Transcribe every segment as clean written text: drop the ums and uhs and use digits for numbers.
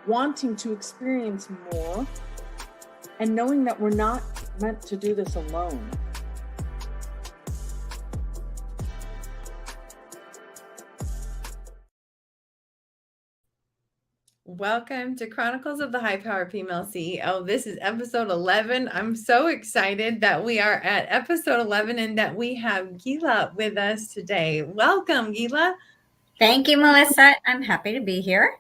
wanting to experience more, and knowing that we're not meant to do this alone. Welcome to Chronicles of the High Powered Female CEO. This is episode 11. I'm so excited that we are at episode 11 and that we have Gila with us today. Welcome, Gila. Thank you, Melissa. I'm happy to be here.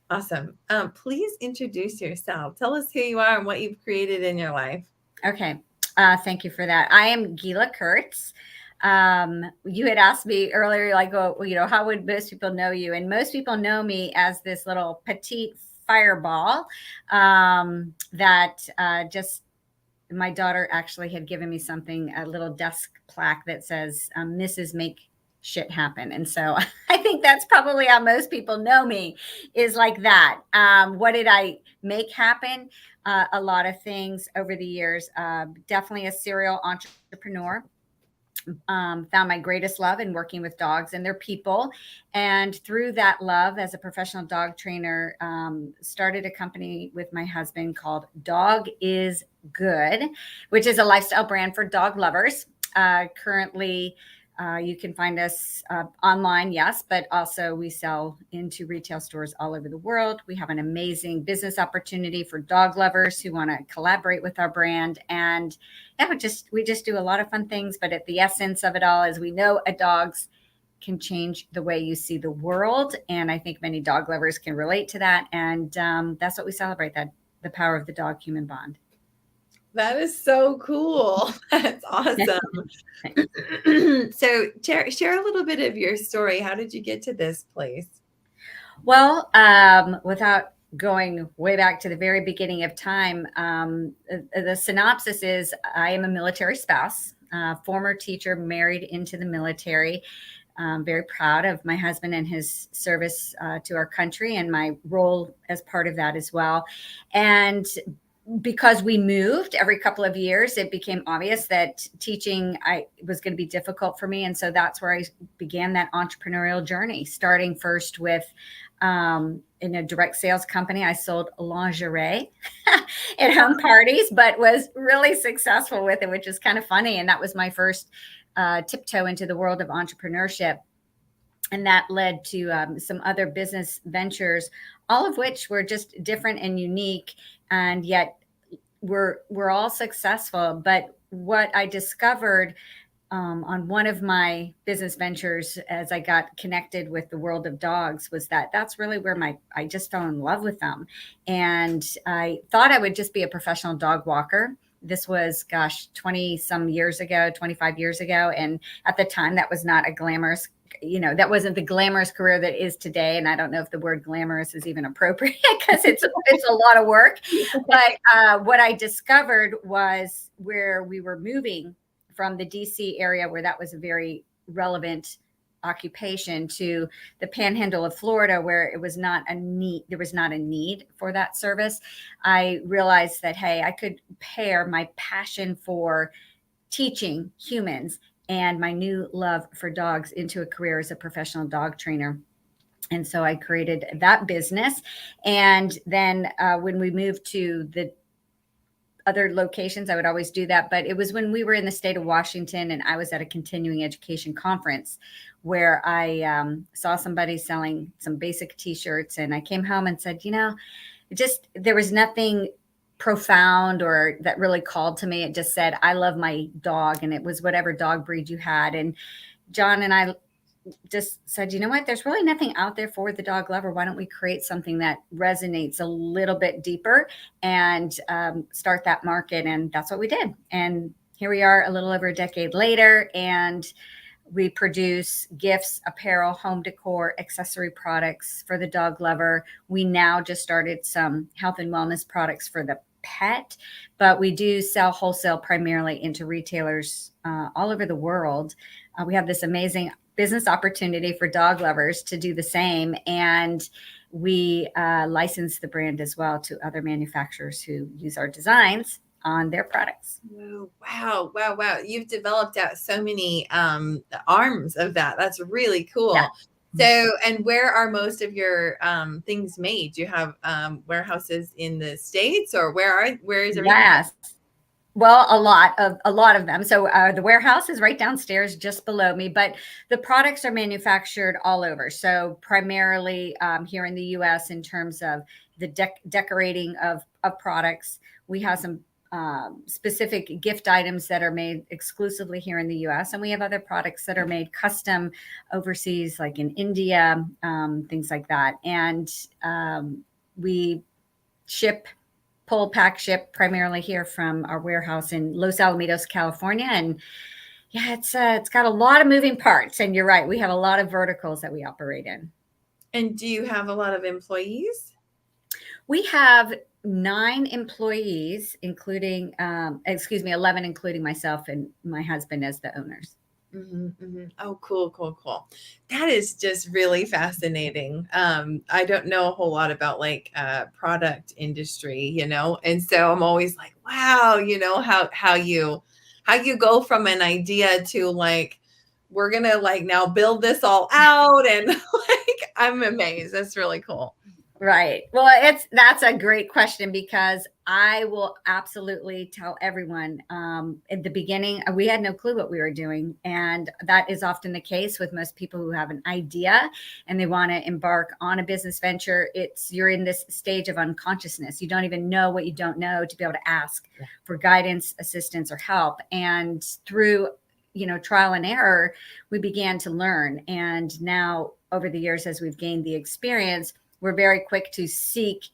Awesome. Please introduce yourself. Tell us who you are and what you've created in your life. Okay. Thank you for that. I am Gila Kurtz. You had asked me earlier, like, how would most people know you? And most people know me as this little petite fireball that just my daughter actually had given me something, a little desk plaque that says Mrs. Make Shit Happen. And so I think that's probably how most people know me, is like that. What did I make happen? A lot of things over the years. Definitely a serial entrepreneur. Found my greatest love in working with dogs and their people. And through that love, as a professional dog trainer, started a company with my husband called Dog is Good, which is a lifestyle brand for dog lovers. Currently, you can find us online, yes, but also we sell into retail stores all over the world. We have an amazing business opportunity for dog lovers who want to collaborate with our brand. And yeah, we just do a lot of fun things. But at the essence of it all is we know dogs can change the way you see the world. And I think many dog lovers can relate to that. And that's what we celebrate, that the power of the dog-human bond. That is so cool. That's awesome. So share a little bit of your story. How did you get to this place? Well, without going way back to the very beginning of time, the synopsis is I am a military spouse, former teacher, married into the military. Very proud of my husband and his service to our country and my role as part of that as well. And because we moved every couple of years, it became obvious that teaching was going to be difficult for me. And so that's where I began that entrepreneurial journey, starting first with in a direct sales company. I sold lingerie at home parties, but was really successful with it, which is kind of funny. And that was my first tiptoe into the world of entrepreneurship. And that led to some other business ventures, all of which were just different and unique, and yet we're all successful. But what I discovered on one of my business ventures, as I got connected with the world of dogs, was that's really where I just fell in love with them. And I thought I would just be a professional dog walker. This was, 20-some years ago, 25 years ago. And at the time, that was not a glamorous, that wasn't the glamorous career that is today. And I don't know if the word glamorous is even appropriate because it's a lot of work. But what I discovered was where we were moving from the DC area, where that was a very relevant occupation, to the panhandle of Florida, where there was not a need for that service. I realized that, hey, I could pair my passion for teaching humans and my new love for dogs into a career as a professional dog trainer. And so I created that business. And then when we moved to the other locations, I would always do that. But it was when we were in the state of Washington and I was at a continuing education conference where I saw somebody selling some basic t-shirts. And I came home and said, there was nothing profound or that really called to me. It just said, I love my dog. And it was whatever dog breed you had. And John and I just said, you know what, there's really nothing out there for the dog lover. Why don't we create something that resonates a little bit deeper and start that market? And that's what we did. And here we are a little over a decade later, and we produce gifts, apparel, home decor, accessory products for the dog lover. We now just started some health and wellness products for the pet, but we do sell wholesale primarily into retailers all over the world. We have this amazing business opportunity for dog lovers to do the same. And we license the brand as well to other manufacturers who use our designs on their products. Wow. You've developed out so many arms of that. That's really cool. Yeah. So, and where are most of your things made? Do you have warehouses in the States, or where is everything? Yes. Well, a lot of them. So the warehouse is right downstairs, just below me, but the products are manufactured all over. So primarily here in the U.S. in terms of the decorating of products, we have some specific gift items that are made exclusively here in the U.S. And we have other products that are made custom overseas, like in India, things like that. And we pull, pack, ship primarily here from our warehouse in Los Alamitos, California. And yeah, it's got a lot of moving parts. And you're right, we have a lot of verticals that we operate in. And do you have a lot of employees? We have 9 employees, including 11, including myself and my husband as the owners. Oh, cool. That is just really fascinating. I don't know a whole lot about like product industry, and so I'm always like, wow, how you go from an idea to like, we're gonna like now build this all out, and like I'm amazed. That's really cool. Right. Well, that's a great question, because I will absolutely tell everyone at the beginning, we had no clue what we were doing. And that is often the case with most people who have an idea and they want to embark on a business venture. You're in this stage of unconsciousness. You don't even know what you don't know to be able to ask for guidance, assistance, or help. And through trial and error, we began to learn. And now over the years, as we've gained the experience, we're very quick to seek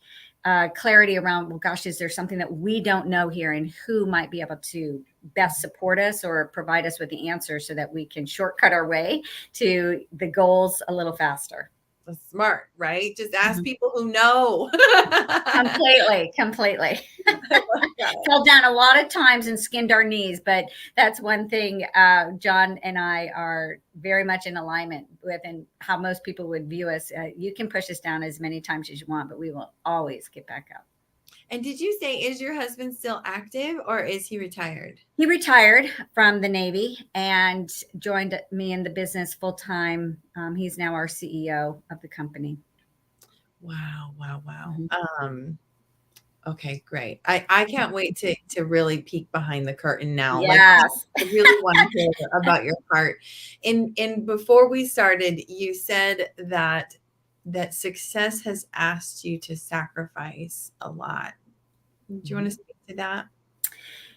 clarity around, well, gosh, is there something that we don't know here, and who might be able to best support us or provide us with the answer so that we can shortcut our way to the goals a little faster. That's smart, right? Just ask people who know. Completely. Fell down a lot of times and skinned our knees, but that's one thing John and I are very much in alignment with, and how most people would view us. You can push us down as many times as you want, but we will always get back up. And did you say, is your husband still active, or is he retired? He retired from the Navy and joined me in the business full time. He's now our CEO of the company. Wow. Okay, great. I can't wait to really peek behind the curtain now. Yes. Like, I really want to hear about your heart. And before we started, you said that success has asked you to sacrifice a lot. Do you want to speak to that?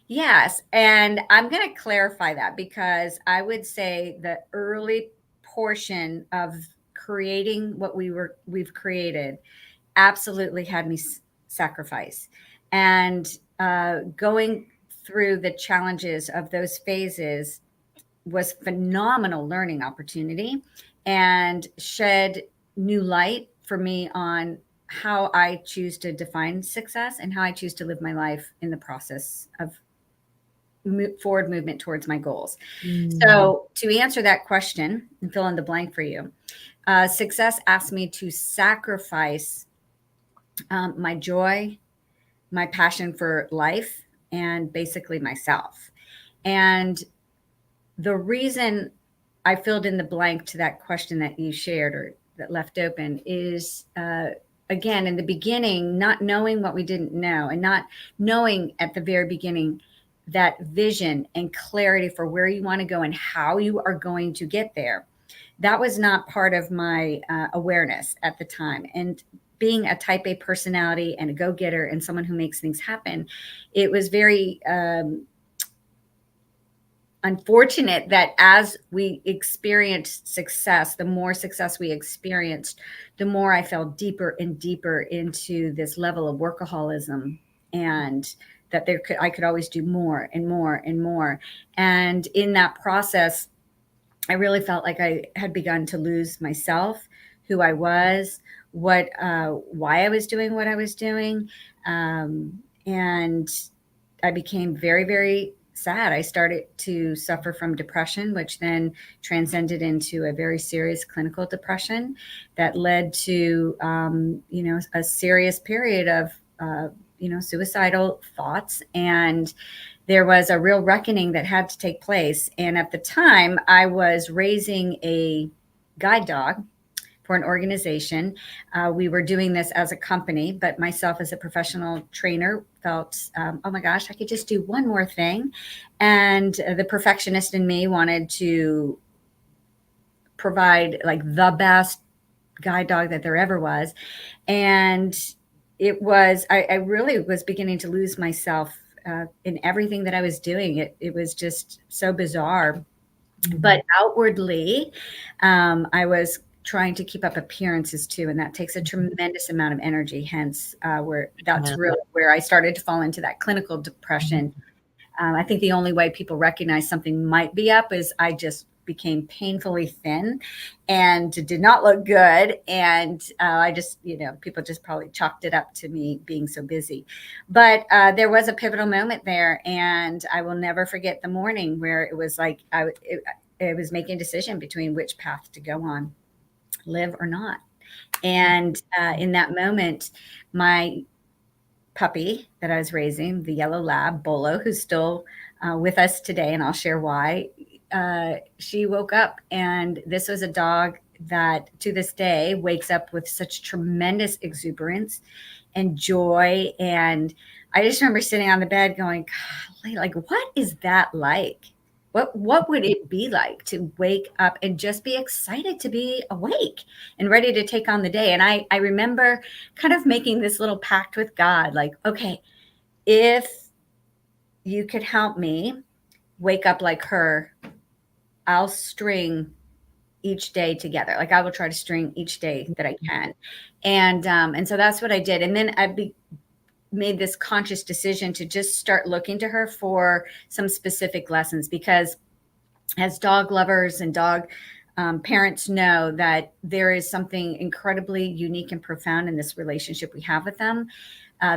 Yes. And I'm going to clarify that, because I would say the early portion of creating what we've created absolutely had me sacrifice. And going through the challenges of those phases was phenomenal learning opportunity, and shed new light for me on how I choose to define success and how I choose to live my life in the process of forward movement towards my goals. So to answer that question and fill in the blank for you, success asked me to sacrifice my joy, my passion for life, and basically myself. And the reason I filled in the blank to that question that you shared, or that left open, is again, in the beginning, not knowing what we didn't know, and not knowing at the very beginning that vision and clarity for where you want to go and how you are going to get there. That was not part of my awareness at the time. And being a type A personality and a go-getter and someone who makes things happen, it was very unfortunate that as we experienced success, the more success we experienced, the more I fell deeper and deeper into this level of workaholism, and that I could always do more and more and more. And in that process, I really felt like I had begun to lose myself, who I was, why I was doing what I was doing. And I became very, very sad. I started to suffer from depression, which then transcended into a very serious clinical depression that led to, a serious period of, suicidal thoughts. And there was a real reckoning that had to take place. And at the time, I was raising a guide dog for an organization. We were doing this as a company, but myself as a professional trainer felt, oh my gosh, I could just do one more thing. And the perfectionist in me wanted to provide like the best guide dog that there ever was. And it was, I really was beginning to lose myself in everything that I was doing. It was just so bizarre. But outwardly, I was trying to keep up appearances too, and that takes a tremendous amount of energy. Hence, that's really where I started to fall into that clinical depression. I think the only way people recognize something might be up is I just became painfully thin and did not look good. And I just, people just probably chalked it up to me being so busy. But there was a pivotal moment there. And I will never forget the morning where it was like, it was making a decision between which path to go on, live or not. And in that moment, my puppy that I was raising, the yellow lab, Bolo, who's still with us today, and I'll share why, she woke up, and this was a dog that to this day wakes up with such tremendous exuberance and joy. And I just remember sitting on the bed going, golly, like, what is that like? What would it be like to wake up and just be excited to be awake and ready to take on the day? And I remember kind of making this little pact with God, like, okay, if you could help me wake up like her, I'll string each day together. Like I will try to string each day that I can. And so that's what I did. And then made this conscious decision to just start looking to her for some specific lessons, because as dog lovers and dog parents know that there is something incredibly unique and profound in this relationship we have with them,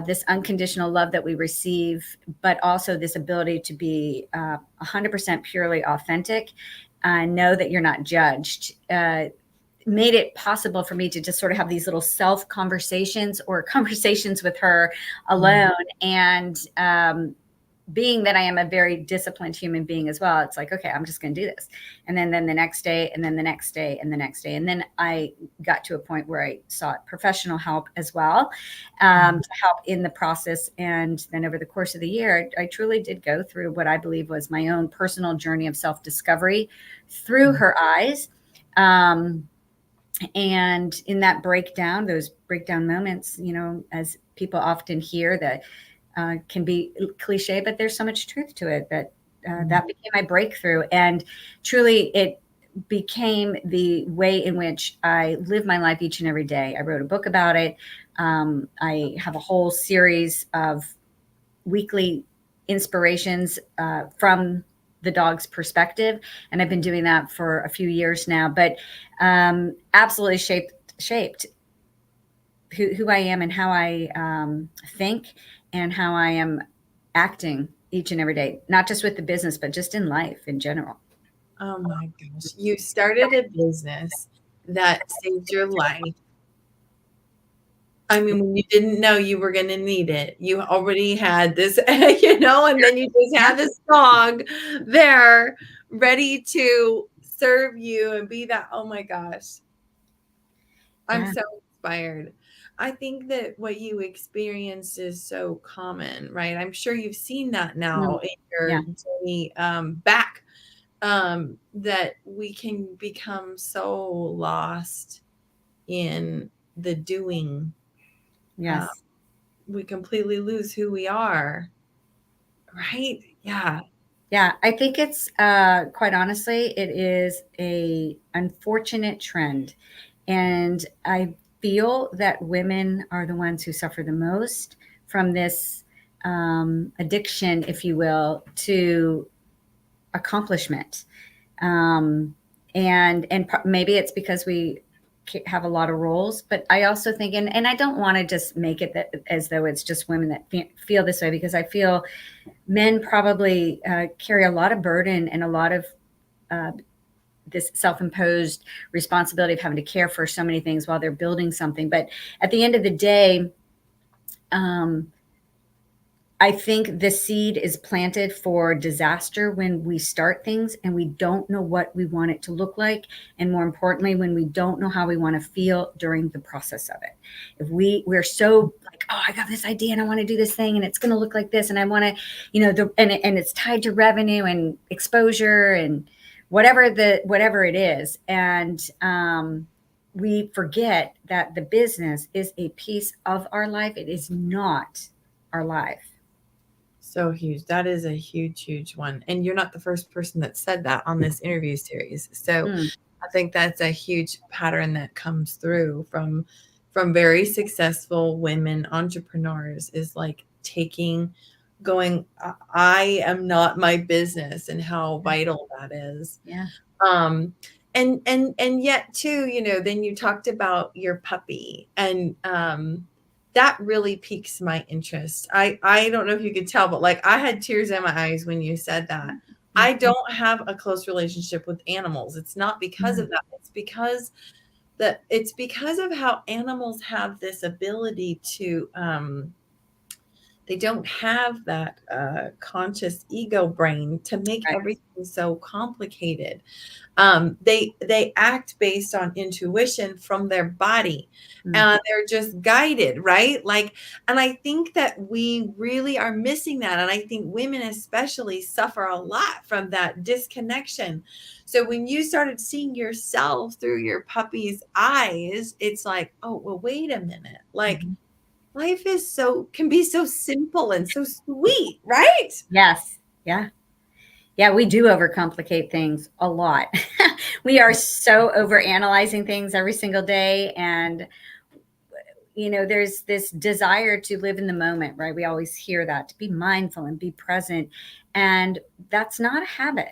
this unconditional love that we receive, but also this ability to be 100% purely authentic, know that you're not judged, made it possible for me to just sort of have these little self conversations or conversations with her alone. And being that I am a very disciplined human being as well, it's like, okay, I'm just going to do this. And then the next day, and then the next day, and the next day. And then I got to a point where I sought professional help as well, to help in the process. And then over the course of the year, I truly did go through what I believe was my own personal journey of self-discovery through her eyes. And in that breakdown, those breakdown moments, as people often hear, that can be cliche, but there's so much truth to it, that that became my breakthrough. And truly, it became the way in which I live my life each and every day. I wrote a book about it. I have a whole series of weekly inspirations from the dog's perspective. And I've been doing that for a few years now, but absolutely shaped who I am and how I think and how I am acting each and every day, not just with the business, but just in life in general. Oh my gosh. You started a business that saved your life. I mean, when you didn't know you were going to need it, you already had this, and then you just had this dog there ready to serve you and be that. Oh my gosh. I'm so inspired. I think that what you experienced is so common, right? I'm sure you've seen that now in your journey back, that we can become so lost in the doing. Yes. We completely lose who we are. Right? Yeah. Yeah. I think it's quite honestly, it is a unfortunate trend. And I feel that women are the ones who suffer the most from this addiction, if you will, to accomplishment. And maybe it's because we have a lot of roles, but I also think, and I don't want to just make it as though it's just women that feel this way, because I feel men probably carry a lot of burden and a lot of this self-imposed responsibility of having to care for so many things while they're building something. But at the end of the day, I think the seed is planted for disaster when we start things and we don't know what we want it to look like. And more importantly, when we don't know how we want to feel during the process of it. If we're so like, oh, I got this idea and I want to do this thing and it's going to look like this. And I want to, and it's tied to revenue and exposure and whatever it is. And, we forget that the business is a piece of our life. It is not our life. So huge. That is a huge, huge one. And you're not the first person that said that on this interview series. So I think that's a huge pattern that comes through from very successful women entrepreneurs, is like going, I am not my business, and how vital that is. Yeah. And yet too, then you talked about your puppy, and that really piques my interest. I don't know if you could tell, but like, I had tears in my eyes when you said that. I don't have a close relationship with animals. It's not because of that. It's because of how animals have this ability to, they don't have that conscious ego brain to make everything so complicated. They act based on intuition from their body, and they're just guided, right? Like, and I think that we really are missing that. And I think women especially suffer a lot from that disconnection. So when you started seeing yourself through your puppy's eyes, it's like, oh, well, wait a minute. Like, life can be so simple and so sweet, right? Yes. Yeah. Yeah, we do overcomplicate things a lot. We are so overanalyzing things every single day. And, there's this desire to live in the moment, right? We always hear that, to be mindful and be present. And that's not a habit.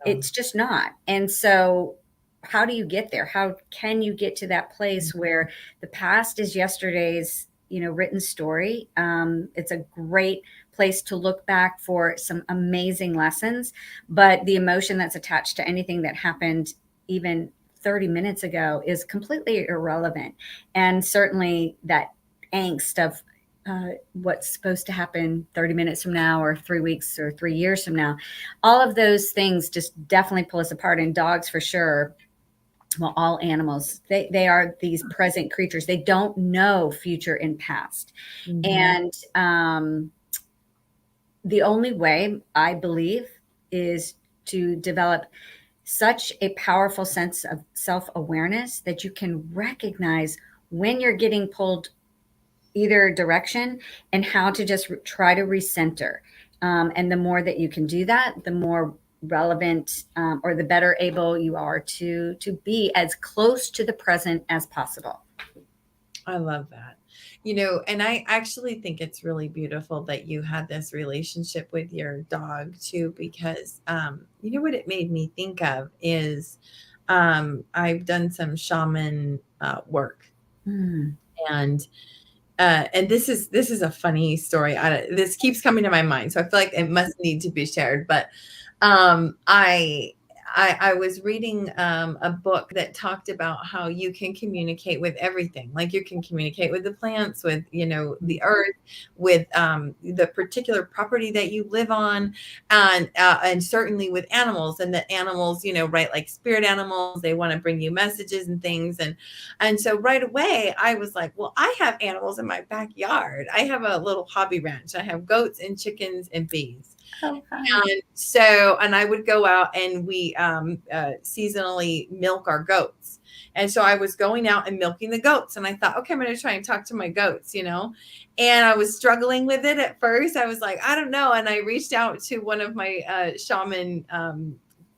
It's just not. And so how do you get there? How can you get to that place where the past is yesterday's, written story? It's a great place to look back for some amazing lessons, but the emotion that's attached to anything that happened even 30 minutes ago is completely irrelevant. And certainly that angst of what's supposed to happen 30 minutes from now, or 3 weeks, or 3 years from now, all of those things just definitely pull us apart. And dogs, for sure, well, all animals, they are these present creatures. They don't know future and past. And the only way, I believe, is to develop such a powerful sense of self-awareness that you can recognize when you're getting pulled either direction and how to just try to recenter. And the more that you can do that, the more relevant or the better able you are to be as close to the present as possible. I love that. And I actually think it's really beautiful that you had this relationship with your dog too, because what it made me think of is I've done some shaman work, and this is a funny story. This keeps coming to my mind, so I feel like it must need to be shared. But I was reading a book that talked about how you can communicate with everything. Like, you can communicate with the plants, with, the earth, with the particular property that you live on, and certainly with animals. And that animals, right, like spirit animals, they want to bring you messages and things. And so right away I was like, well, I have animals in my backyard. I have a little hobby ranch. I have goats and chickens and bees. And I would go out and we seasonally milk our goats. And so I was going out and milking the goats, and I thought, okay, I'm going to try and talk to my goats, and I was struggling with it at first. I was like, I don't know. And I reached out to one of my shaman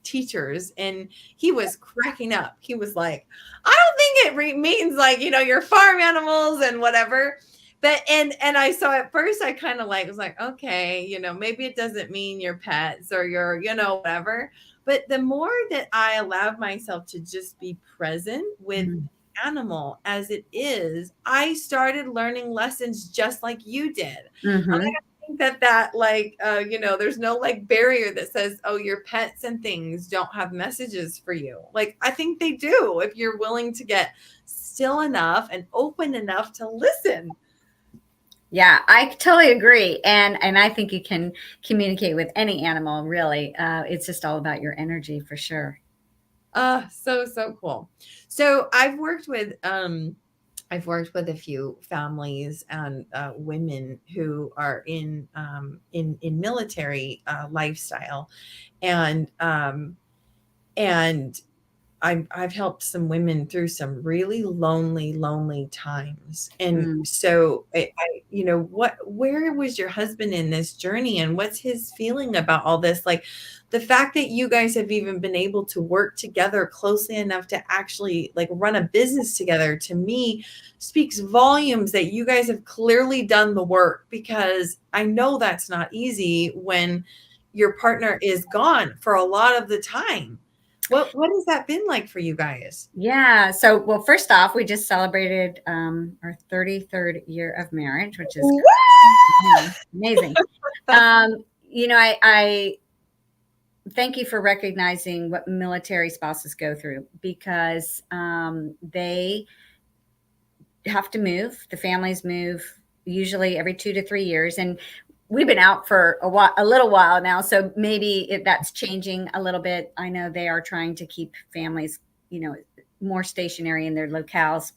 teachers, and he was cracking up. He was like, I don't think it means like, your farm animals and whatever. But, and I saw at first, I kind of was like, okay, maybe it doesn't mean your pets or your, whatever. But the more that I allowed myself to just be present with the animal as it is, I started learning lessons just like you did. And I think that there's no barrier that says, oh, your pets and things don't have messages for you. Like, I think they do, if you're willing to get still enough and open enough to listen. Yeah, I totally agree. And I think you can communicate with any animal, really. It's just all about your energy for sure. So cool. So I've worked with a few families and women who are in military lifestyle, and and I've helped some women through some really lonely times. And Mm. so where was your husband in this journey, and what's his feeling about all this? Like, the fact that you guys have even been able to work together closely enough to actually like run a business together, to me speaks volumes that you guys have clearly done the work, because I know that's not easy when your partner is gone for a lot of the time. What has that been like for you guys? Yeah. So, well, first off, we just celebrated our 33rd year of marriage, which is Woo! amazing. I thank you for recognizing what military spouses go through, because they have to move. The families move usually every 2 to 3 years, and we've been out for a little while now, so maybe that's changing a little bit. I know they are trying to keep families, more stationary in their locales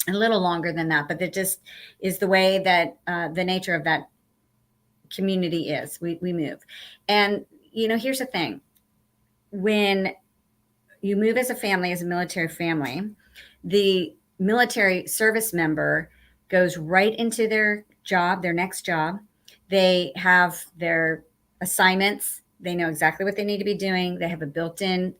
a little longer than that, but that just is the way that the nature of that community is. We move, and here's the thing: when you move as a family, as a military family, the military service member goes right into their job, their next job. They have their assignments. They know exactly what they need to be doing. They have a built-in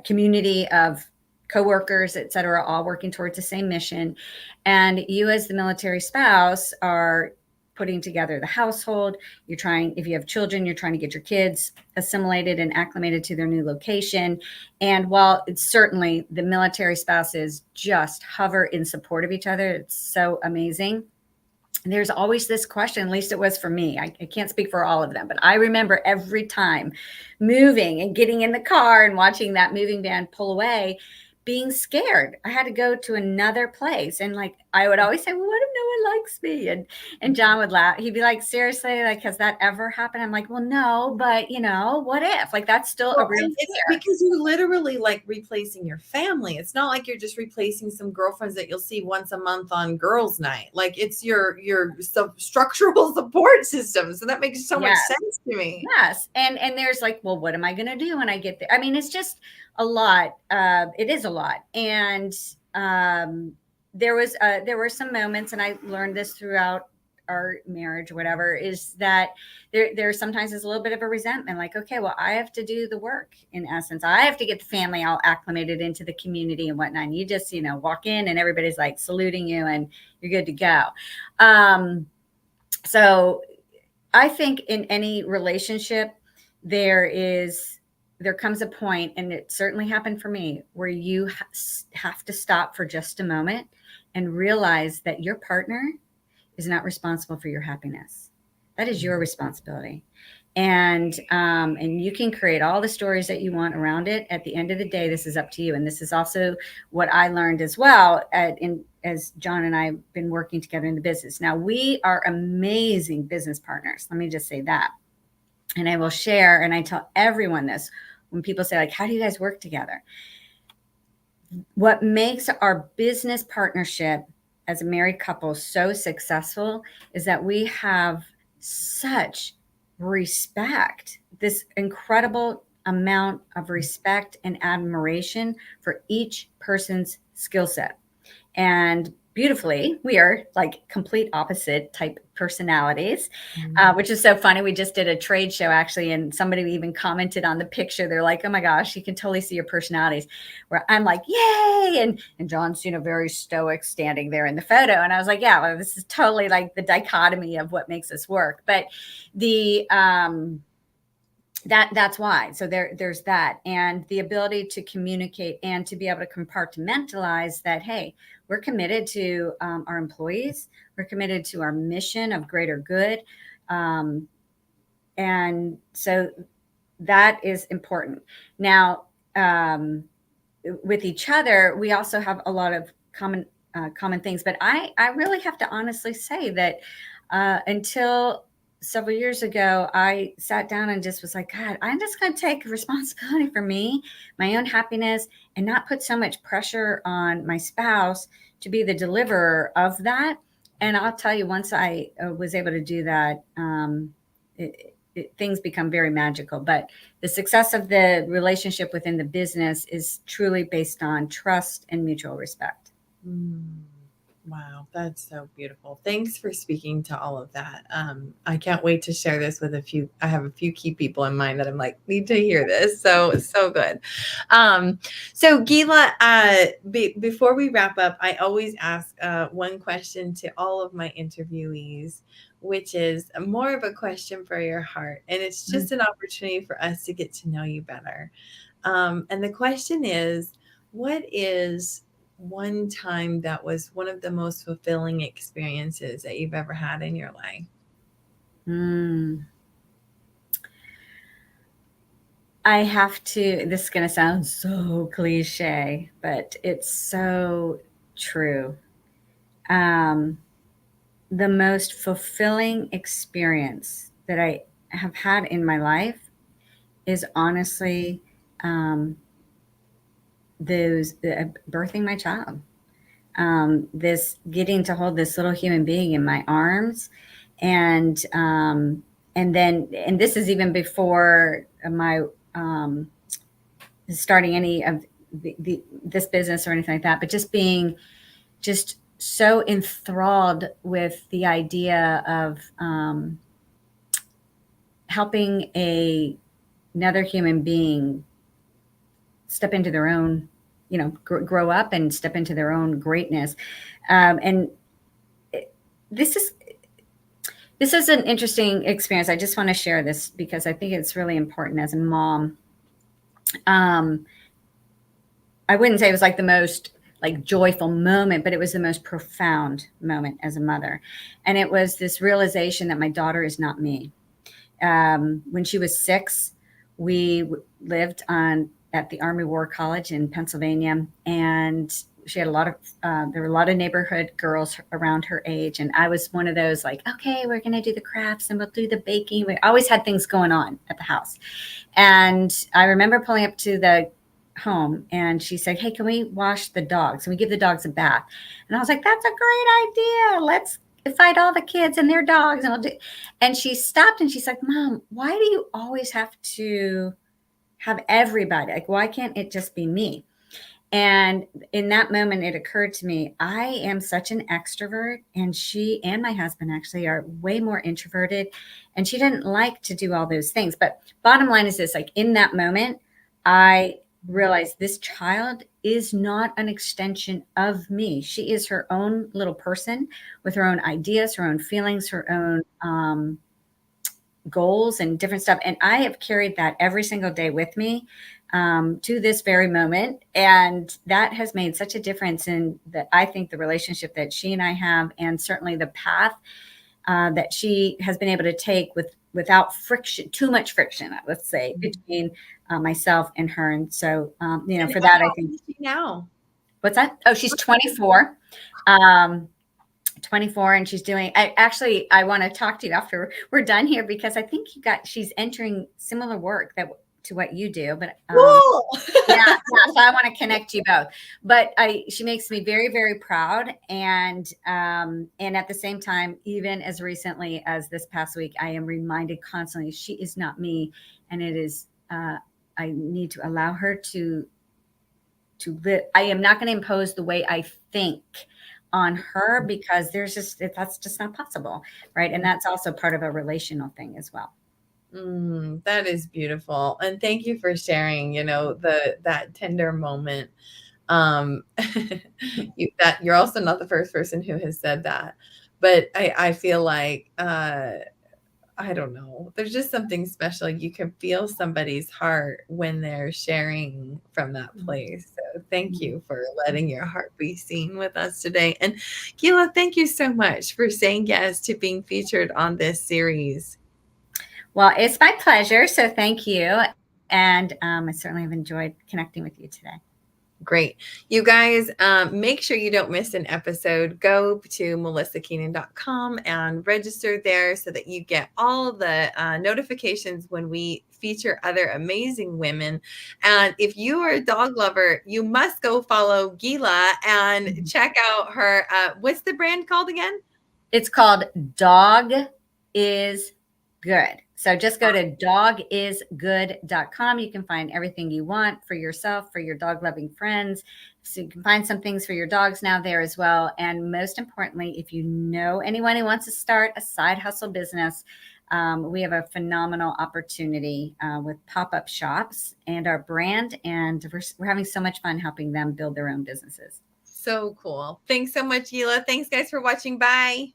community of coworkers, et cetera, all working towards the same mission. And you, as the military spouse, are putting together the household. You're trying, if you have children, you're trying to get your kids assimilated and acclimated to their new location. And while it's certainly the military spouses just hover in support of each other, it's so amazing. There's always this question, at least it was for me. I can't speak for all of them, but I remember every time moving and getting in the car and watching that moving van pull away, being scared. I had to go to another place. And like, I would always say, well, what if no one likes me? And John would laugh. He'd be like, seriously, like, has that ever happened? I'm like, well, no, but what if? Like, that's still a real It's fear. because you're literally like replacing your family. It's not like you're just replacing some girlfriends that you'll see once a month on girls' night. Like, it's your structural support system. So that makes so much Yes. sense to me. Yes. And there's like, well, what am I going to do when I get there? I mean, it's just a lot. It is a lot. And there were some moments, and I learned this throughout our marriage, or whatever, is that there sometimes is a little bit of a resentment, like, okay, well, I have to do the work. In essence, I have to get the family all acclimated into the community and whatnot. And you just, walk in and everybody's like saluting you and you're good to go. So I think in any relationship, there comes a point, and it certainly happened for me, where you have to stop for just a moment and realize that your partner is not responsible for your happiness. That is your responsibility. And you can create all the stories that you want around it. At the end of the day, this is up to you. And this is also what I learned as well as John and I have been working together in the business. Now, we are amazing business partners. Let me just say that. And I will share, and I tell everyone this when people say, like, how do you guys work together? What makes our business partnership as a married couple so successful is that we have such respect, this incredible amount of respect and admiration for each person's skill set. And beautifully, we are like complete opposite type personalities, which is so funny. We just did a trade show, actually, and somebody even commented on the picture. They're like, oh my gosh, you can totally see your personalities. Where I'm like, yay. And John's, very stoic standing there in the photo. And I was like, yeah, well, this is totally like the dichotomy of what makes us work. But that's why. So there's that, and the ability to communicate and to be able to compartmentalize that. Hey, we're committed to our employees. We're committed to our mission of greater good. And so that is important. Now, with each other, we also have a lot of common common things. But I really have to honestly say that until several years ago, I sat down and just was like, God, I'm just going to take responsibility for me, my own happiness, and not put so much pressure on my spouse to be the deliverer of that. And I'll tell you, once I was able to do that, things become very magical. But the success of the relationship within the business is truly based on trust and mutual respect. Wow, that's so beautiful. Thanks for speaking to all of that. I can't wait to share this with I have a few key people in mind that I'm like, need to hear this. So good. So Gila, before we wrap up, I always ask one question to all of my interviewees, which is more of a question for your heart. And it's just an opportunity for us to get to know you better. And the question is, what is one time that was one of the most fulfilling experiences that you've ever had in your life? I have to, this is going to sound so cliche, but it's so true. The most fulfilling experience that I have had in my life is honestly birthing my child. This getting to hold this little human being in my arms, and this is even before my starting any of this business or anything like that, but just being just so enthralled with the idea of helping another human being step into their own, grow up and step into their own greatness. This is an interesting experience. I just want to share this because I think it's really important as a mom. I wouldn't say it was like the most joyful moment, but it was the most profound moment as a mother. And it was this realization that my daughter is not me. When she was 6, we lived at the Army War College in Pennsylvania, and she had there were a lot of neighborhood girls around her age. And I was one of those okay, we're going to do the crafts and we'll do the baking. We always had things going on at the house. And I remember pulling up to the home and she said, hey, can we wash the dogs? And we give the dogs a bath. And I was like, that's a great idea. Let's invite all the kids and their dogs. And she stopped and she's like, Mom, why do you always have to have everybody? Why can't it just be me? And in that moment, it occurred to me, I am such an extrovert, and she and my husband actually are way more introverted, and she didn't like to do all those things. But bottom line is this, in that moment, I realized this child is not an extension of me. She is her own little person with her own ideas, her own feelings, her own goals and different stuff. And I have carried that every single day with me to this very moment. And that has made such a difference in I think the relationship that she and I have, and certainly the path that she has been able to take without friction, too much friction, let's say, between myself and her. And so, for that, I think. Now. What's that? Oh, she's 24. 24, and she's doing, I want to talk to you after we're done here, because I think she's entering similar work to what you do, but cool. yeah, so I want to connect you both. But she makes me very, very proud, and at the same time, even as recently as this past week, I am reminded constantly she is not me, and it is I need to allow her to live. I am not going to impose the way I think on her, because that's just not possible, right? And that's also part of a relational thing as well. That is beautiful, and thank you for sharing. That tender moment. You're also not the first person who has said that, but I feel like I don't know. There's just something special. You can feel somebody's heart when they're sharing from that place. So thank you for letting your heart be seen with us today. And Gila, thank you so much for saying yes to being featured on this series. Well, it's my pleasure. So thank you. And I certainly have enjoyed connecting with you today. Great. You guys, make sure you don't miss an episode. Go to melisakeenan.com and register there so that you get all the notifications when we feature other amazing women. And if you are a dog lover, you must go follow Gila and check out her. What's the brand called again? It's called Dog is Good. So just go to dogisgood.com. You can find everything you want for yourself, for your dog loving friends. So you can find some things for your dogs now there as well. And most importantly, if you know anyone who wants to start a side hustle business, we have a phenomenal opportunity with pop-up shops and our brand. And we're having so much fun helping them build their own businesses. So cool. Thanks so much, Gila. Thanks, guys, for watching. Bye.